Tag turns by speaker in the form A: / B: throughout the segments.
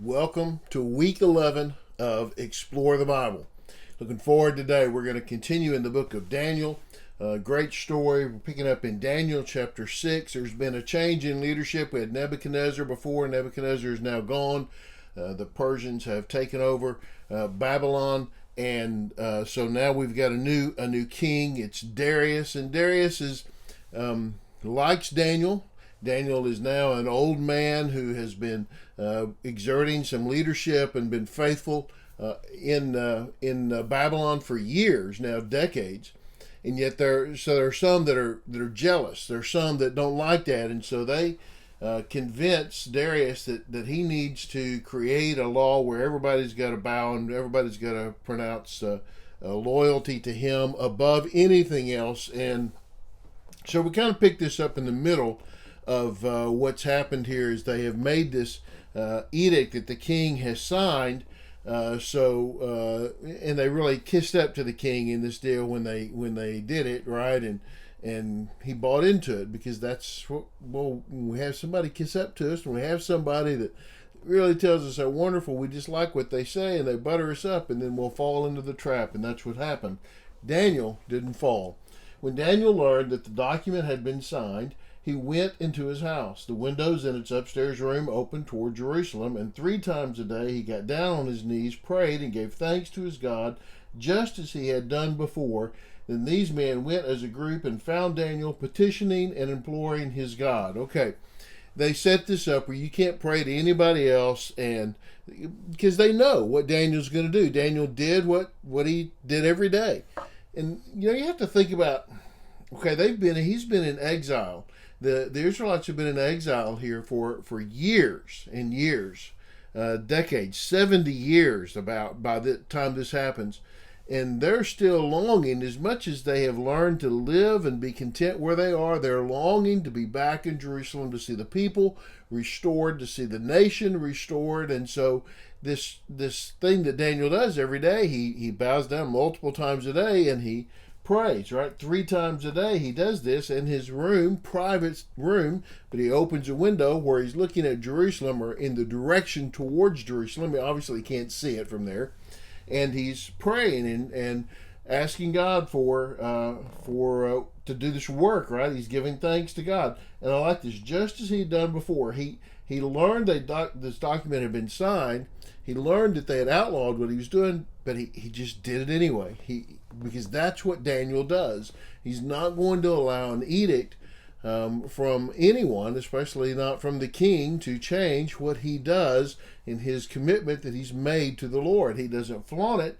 A: Welcome to week 11 of Explore the Bible. Looking forward today. We're going to continue in the book of Daniel. Great story. We're picking up in Daniel chapter 6. There's been a change in leadership. We had Nebuchadnezzar before. Nebuchadnezzar is now gone. The Persians have taken over Babylon. And so now we've got a new king. It's Darius. And Darius likes Daniel. Daniel is now an old man who has been exerting some leadership and been faithful in Babylon for years, now decades. And yet there are some that are jealous. There are some that don't like that, and so they convince Darius that he needs to create a law where everybody's got to bow and everybody's got to pronounce loyalty to him above anything else. And so we kind of pick this up in the middle of what's happened here. Is they have made this edict that the king has signed, and they really kissed up to the king in this deal when they did it, right? And he bought into it, because that's what, well, when we have somebody kiss up to us, and we have somebody that really tells us how wonderful, we just like what they say, and they butter us up, and then we'll fall into the trap. And that's what happened. Daniel didn't fall. When Daniel learned that the document had been signed, he went into his house. The windows in its upstairs room opened toward Jerusalem, and 3 times a day he got down on his knees, prayed, and gave thanks to his God, just as he had done before. Then these men went as a group and found Daniel petitioning and imploring his God. Okay, they set this up where you can't pray to anybody else, and because they know what Daniel's going to do. Daniel did what he did every day. And you have to think about, okay, he's been in exile. The Israelites have been in exile here for years and years, decades, 70 years about by the time this happens. And they're still longing, as much as they have learned to live and be content where they are, they're longing to be back in Jerusalem, to see the people restored, to see the nation restored. And so this thing that Daniel does every day, he bows down multiple times a day and he prays, right? 3 times a day he does this in his room, private room, but he opens a window where he's looking at Jerusalem, or in the direction towards Jerusalem. He obviously can't see it from there. And he's praying and asking God for to do this work, right? He's giving thanks to God. And I like this. Just as he'd done before, he learned that this document had been signed. He learned that they had outlawed what he was doing, but he just did it anyway. Because that's what Daniel does. He's not going to allow an edict from anyone, especially not from the king, to change what he does in his commitment that he's made to the Lord. He doesn't flaunt it.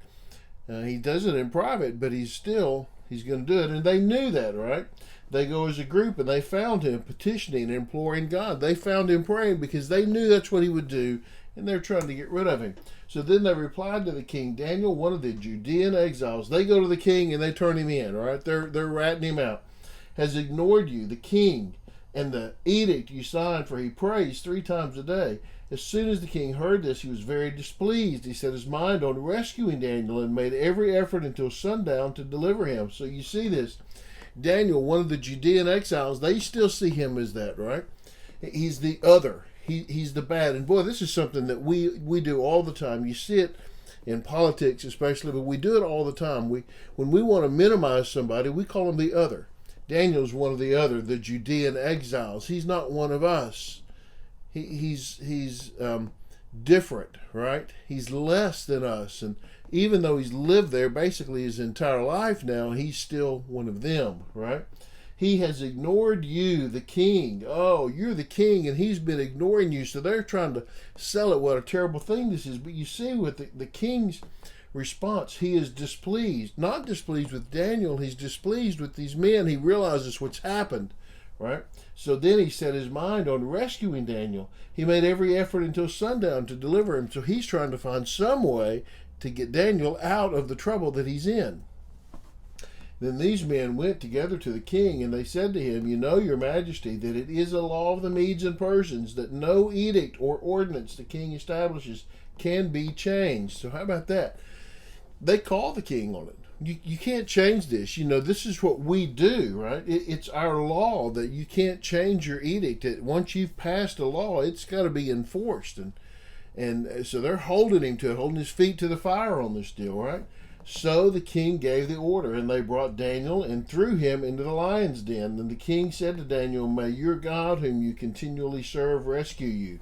A: He does it in private, but he's going to do it. And they knew that, right? They go as a group and they found him petitioning and imploring God. They found him praying because they knew that's what he would do, and they're trying to get rid of him. So then they replied to the king, Daniel, one of the Judean exiles. They go to the king and they turn him in, right? They're ratting him out. Has ignored you, the king, and the edict you signed, for he prays 3 times a day. As soon as the king heard this, he was very displeased. He set his mind on rescuing Daniel and made every effort until sundown to deliver him. So you see this. Daniel, one of the Judean exiles, they still see him as that, right? He's the other. He's the bad. And boy, this is something that we do all the time. You see it in politics especially, but we do it all the time. When we want to minimize somebody, we call them the other. Daniel's one of the other, the Judean exiles. He's not one of us. He's different, right? He's less than us. And even though he's lived there basically his entire life now, he's still one of them, right? He has ignored you, the king. Oh, you're the king, and he's been ignoring you. So they're trying to sell it what a terrible thing this is. But you see with the king's response, he is displeased. Not displeased with Daniel, he's displeased with these men. He realizes what's happened, right? So then he set his mind on rescuing Daniel. He made every effort until sundown to deliver him. So he's trying to find some way to get Daniel out of the trouble that he's in. Then these men went together to the king, and they said to him, You know, your majesty, that it is a law of the Medes and Persians that no edict or ordinance the king establishes can be changed. So how about that? They call the king on it. You can't change this. This is what we do, right? It's our law that you can't change your edict. Once you've passed a law, it's got to be enforced. And so they're holding him to it, holding his feet to the fire on this deal, right? So the king gave the order, and they brought Daniel and threw him into the lion's den. And the king said to Daniel, "May your God, whom you continually serve, rescue you."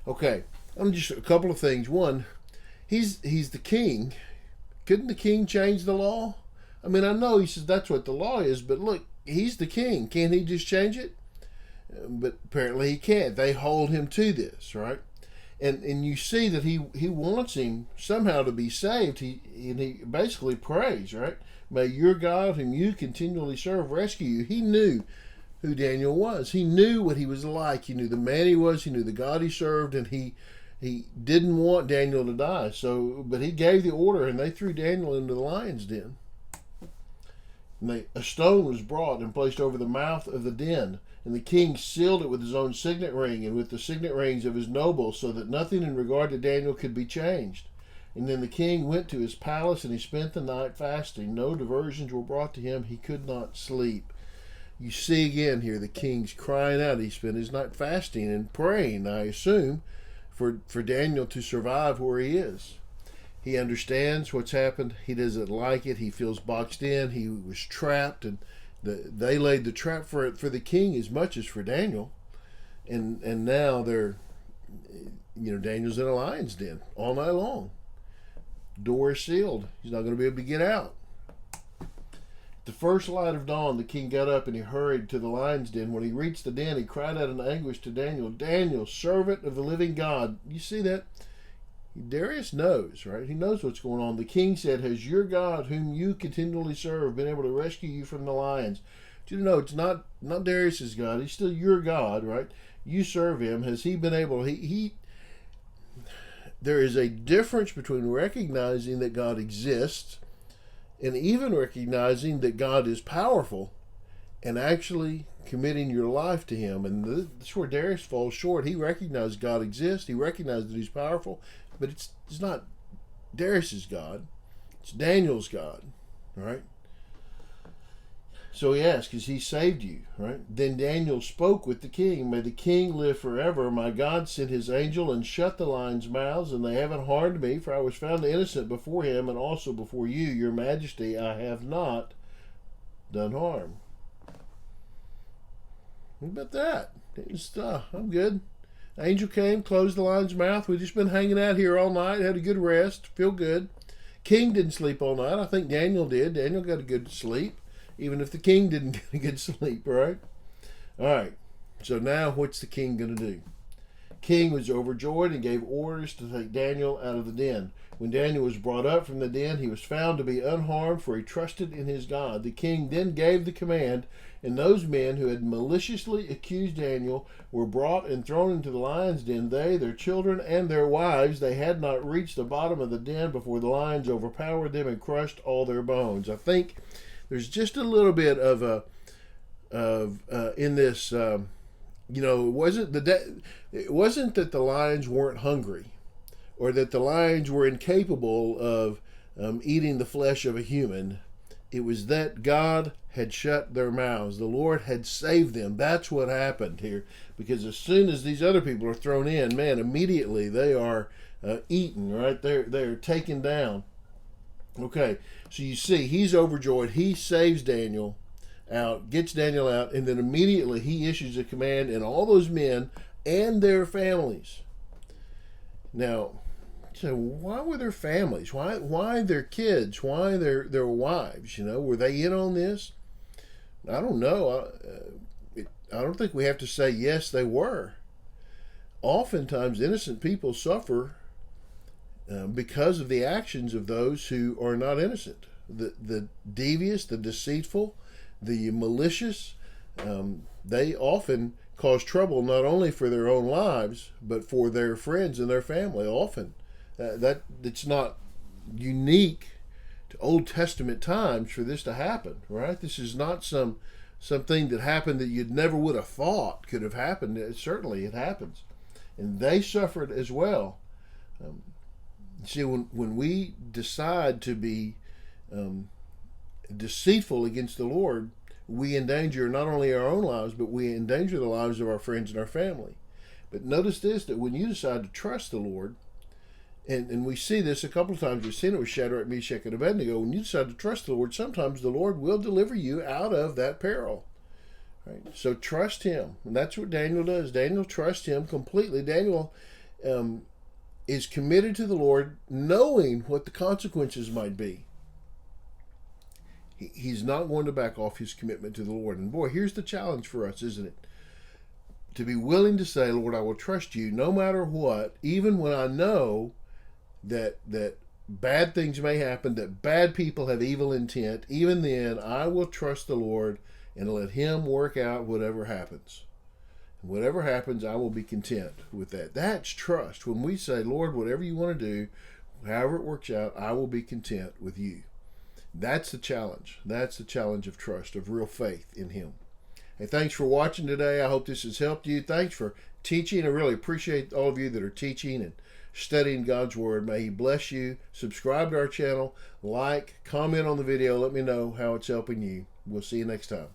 A: Okay, just a couple of things. One, he's the king. Couldn't the king change the law? I mean, I know he says that's what the law is, but look, he's the king. Can't he just change it? But apparently he can't. They hold him to this, right? And you see that he wants him somehow to be saved. He basically prays, right? May your God, whom you continually serve, rescue you. He knew who Daniel was. He knew what he was like. He knew the man he was. He knew the God he served, and he didn't want Daniel to die. But he gave the order, and they threw Daniel into the lion's den. And a stone was brought and placed over the mouth of the den. And the king sealed it with his own signet ring and with the signet rings of his nobles, so that nothing in regard to Daniel could be changed. And then the king went to his palace, and he spent the night fasting. No diversions were brought to him. He could not sleep. You see again here, the king's crying out. He spent his night fasting and praying, I assume, for Daniel to survive where he is. He understands what's happened. He doesn't like it. He feels boxed in. He was trapped, and they laid the trap for the king as much as for Daniel, and now Daniel's in a lion's den all night long. Door is sealed. He's not going to be able to get out. The first light of dawn, the king got up and he hurried to the lion's den. When he reached the den, he cried out in anguish to Daniel, "Daniel, servant of the living God." You see that? Darius knows, right? He knows what's going on. The king said, "Has your God, whom you continually serve, been able to rescue you from the lions?" Do you know it's not Darius's God? He's still your God, right? You serve him. Has he been able? There is a difference between recognizing that God exists and even recognizing that God is powerful and actually committing your life to him. And that's where Darius falls short. He recognized God exists. He recognized that he's powerful. But it's not Darius's God. It's Daniel's God, right? So he asked, "Has he saved you?" Right? Then Daniel spoke with the king. "May the king live forever. My God sent his angel and shut the lions' mouths, and they haven't harmed me, for I was found innocent before him and also before you, your majesty. I have not done harm." What about that? I'm good. Angel came, closed the lion's mouth. We've just been hanging out here all night, had a good rest, feel good. King didn't sleep all night. I think Daniel did. Daniel got a good sleep, even if the king didn't get a good sleep, right? All right, so now what's the king going to do? King was overjoyed and gave orders to take Daniel out of the den. When Daniel was brought up from the den, he was found to be unharmed, for he trusted in his God. The king then gave the command, and those men who had maliciously accused Daniel were brought and thrown into the lion's den. They, their children, and their wives. They had not reached the bottom of the den before the lions overpowered them and crushed all their bones. I think there's just a little bit in this. It wasn't that the lions weren't hungry, or that the lions were incapable of eating the flesh of a human. It was that God had shut their mouths. The Lord had saved them. That's what happened here. Because as soon as these other people are thrown in, man, immediately they are eaten, right? They're taken down. Okay, so you see, he's overjoyed. He saves Daniel out, gets Daniel out, and then immediately he issues a command, and all those men and their families. Now, so why were their families? Why their kids? Why their wives? Were they in on this? I don't know. I don't think we have to say yes, they were. Oftentimes, innocent people suffer because of the actions of those who are not innocent. The devious, the deceitful, the malicious, they often cause trouble not only for their own lives, but for their friends and their family. Often, it's not unique to Old Testament times for this to happen, right? This is not something that happened that you'd never would have thought could have happened. Certainly, it happens, and they suffered as well. See, when we decide to be deceitful against the Lord, we endanger not only our own lives, but we endanger the lives of our friends and our family. But notice this, that when you decide to trust the Lord, and we see this a couple of times, we've seen it with Shadrach, Meshach, and Abednego, when you decide to trust the Lord, sometimes the Lord will deliver you out of that peril. Right? So trust Him. And that's what Daniel does. Daniel trusts Him completely. Daniel is committed to the Lord, knowing what the consequences might be. He's not going to back off his commitment to the Lord. And boy, here's the challenge for us, isn't it? To be willing to say, Lord, I will trust you no matter what, even when I know that bad things may happen, that bad people have evil intent. Even then, I will trust the Lord and let Him work out whatever happens. And whatever happens, I will be content with that. That's trust. When we say, Lord, whatever you want to do, however it works out, I will be content with you. That's the challenge. That's the challenge of trust, of real faith in Him. Hey, thanks for watching today. I hope this has helped you. Thanks for teaching. I really appreciate all of you that are teaching and studying God's Word. May He bless you. Subscribe to our channel. Like, comment on the video. Let me know how it's helping you. We'll see you next time.